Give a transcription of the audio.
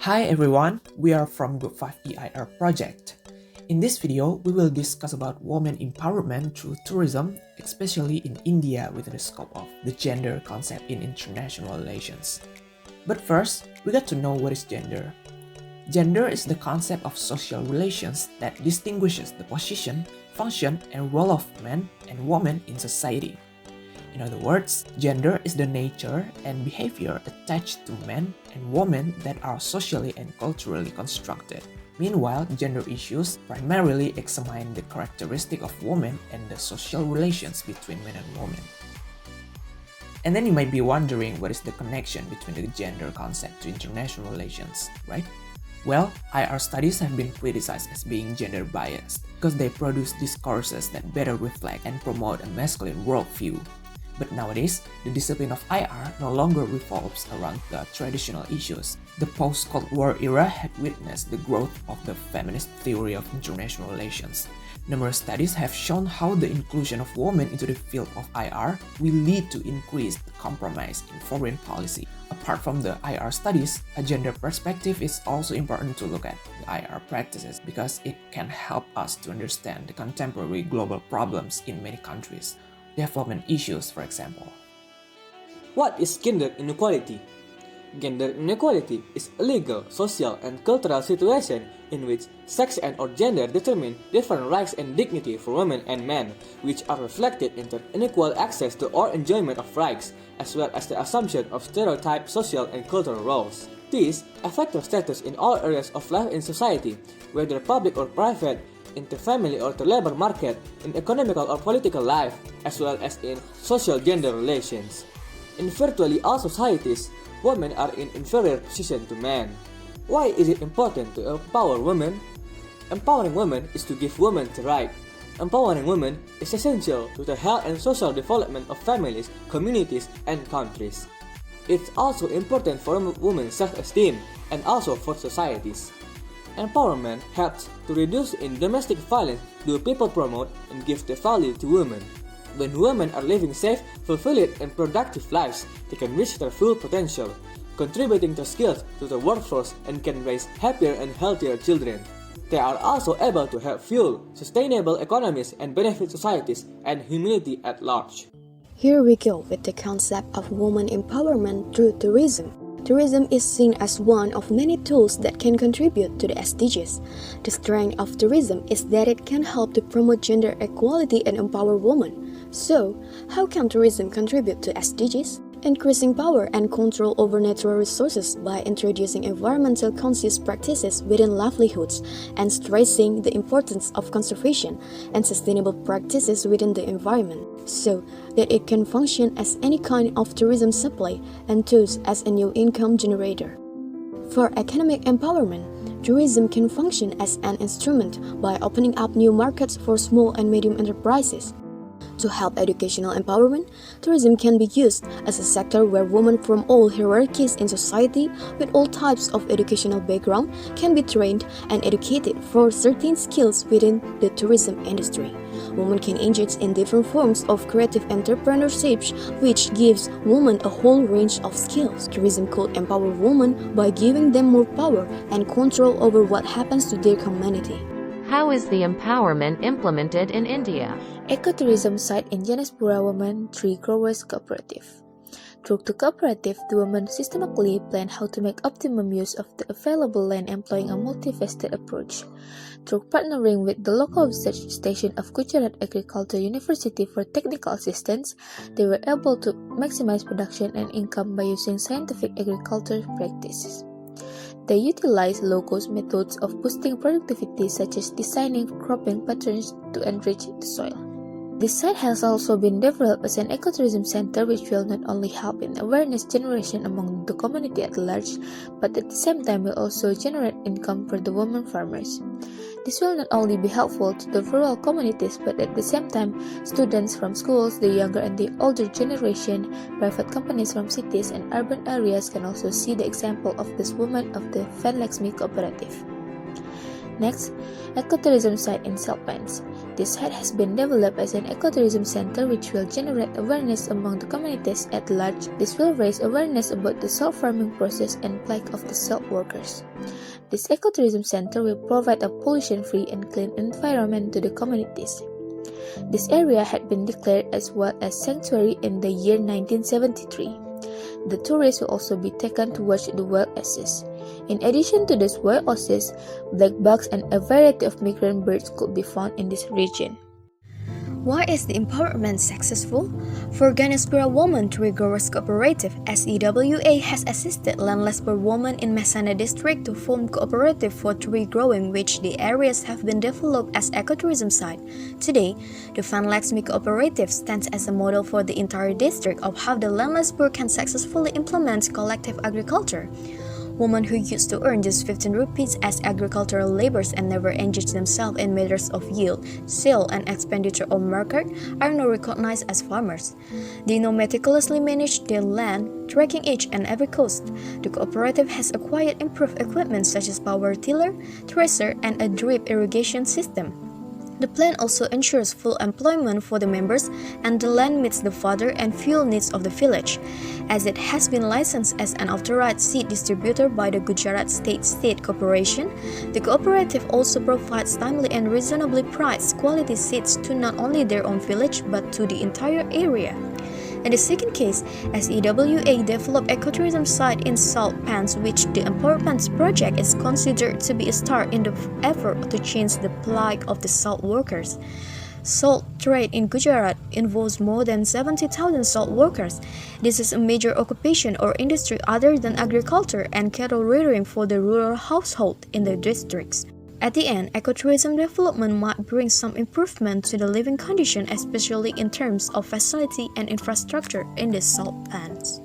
Hi everyone, we are from Group 5 EIR project. In this video, we will discuss about women empowerment through tourism, especially in India within the scope of the gender concept in international relations. But first, we got to know what is gender. Gender is the concept of social relations that distinguishes the position, function, and role of men and women in society. In other words, gender is the nature and behavior attached to men and women that are socially and culturally constructed. Meanwhile, gender issues primarily examine the characteristic of women and the social relations between men and women. And then you might be wondering what is the connection between the gender concept to international relations, right? Well, IR studies have been criticized as being gender biased because they produce discourses that better reflect and promote a masculine worldview. But nowadays, the discipline of IR no longer revolves around the traditional issues. The post-Cold War era had witnessed the growth of the feminist theory of international relations. Numerous studies have shown how the inclusion of women into the field of IR will lead to increased compromise in foreign policy. Apart from the IR studies, a gender perspective is also important to look at the IR practices because it can help us to understand the contemporary global problems in many countries. Development issues, for example. What is gender inequality? Gender inequality is a legal, social, and cultural situation in which sex and/or gender determine different rights and dignity for women and men, which are reflected in their unequal access to or enjoyment of rights, as well as the assumption of stereotyped social and cultural roles. These affect their status in all areas of life in society, whether public or private, in the family or the labor market, in economical or political life, as well as in social gender relations. In virtually all societies, women are in inferior position to men. Why is it important to empower women? Empowering women is to give women the right. Empowering women is essential to the health and social development of families, communities, and countries. It's also important for women's self-esteem and also for societies. Empowerment helps to reduce in domestic violence do people promote and give the value to women. When women are living safe, fulfilled, and productive lives, they can reach their full potential, contributing their skills to the workforce and can raise happier and healthier children. They are also able to help fuel sustainable economies and benefit societies and humanity at large. Here we go with the concept of woman empowerment through tourism. Tourism is seen as one of many tools that can contribute to the SDGs. The strength of tourism is that it can help to promote gender equality and empower women. So, how can tourism contribute to SDGs? Increasing power and control over natural resources by introducing environmental conscious practices within livelihoods and stressing the importance of conservation and sustainable practices within the environment, so that it can function as any kind of tourism supply and thus as a new income generator. For economic empowerment, tourism can function as an instrument by opening up new markets for small and medium enterprises. To help educational empowerment, tourism can be used as a sector where women from all hierarchies in society with all types of educational background can be trained and educated for certain skills within the tourism industry. Women can engage in different forms of creative entrepreneurship, which gives women a whole range of skills. Tourism could empower women by giving them more power and control over what happens to their community. How is the empowerment implemented in India? Ecotourism site in Janaspura Women Tree Growers Cooperative. Through the cooperative, the women systematically plan how to make optimum use of the available land employing a multifaceted approach. Through partnering with the local research station of Gujarat Agriculture University for technical assistance, they were able to maximize production and income by using scientific agriculture practices. They utilize low-cost methods of boosting productivity such as designing cropping patterns to enrich the soil. This site has also been developed as an ecotourism center which will not only help in awareness generation among the community at large, but at the same time will also generate income for the women farmers. This will not only be helpful to the rural communities, but at the same time, students from schools, the younger and the older generation, private companies from cities and urban areas can also see the example of this woman of the Van Laxmi Cooperative. Next, ecotourism site in salt pans. This site has been developed as an ecotourism center which will generate awareness among the communities at large. This will raise awareness about the salt farming process and plight of the salt workers. This ecotourism center will provide a pollution-free and clean environment to the communities. This area had been declared as well as sanctuary in the year 1973. The tourists will also be taken to watch the wild asses. In addition to these wild asses, black bugs and a variety of migrant birds could be found in this region. Why is the empowerment successful? For Ghanespura Women Tree Growers Cooperative, SEWA has assisted landless poor women in Mehsana district to form cooperative for tree growing, which the areas have been developed as ecotourism site. Today, the Van Laxmi Cooperative stands as a model for the entire district of how the landless poor can successfully implement collective agriculture. Women who used to earn just 15 rupees as agricultural laborers and never engaged themselves in matters of yield, sale, and expenditure on market are now recognized as farmers. They now meticulously manage their land, tracking each and every cost. The cooperative has acquired improved equipment such as power tiller, thresher, and a drip irrigation system. The plan also ensures full employment for the members, and the land meets the fodder and fuel needs of the village. As it has been licensed as an authorized seed distributor by the Gujarat State Seed Corporation, the cooperative also provides timely and reasonably priced quality seeds to not only their own village but to the entire area. In the second case, SEWA developed ecotourism site in salt pans, which the empowerment project is considered to be a start in the effort to change the plight of the salt workers. Salt trade in Gujarat involves more than 70,000 salt workers. This is a major occupation or industry other than agriculture and cattle rearing for the rural household in the districts. At the end, ecotourism development might bring some improvement to the living condition, especially in terms of facility and infrastructure in the salt pans.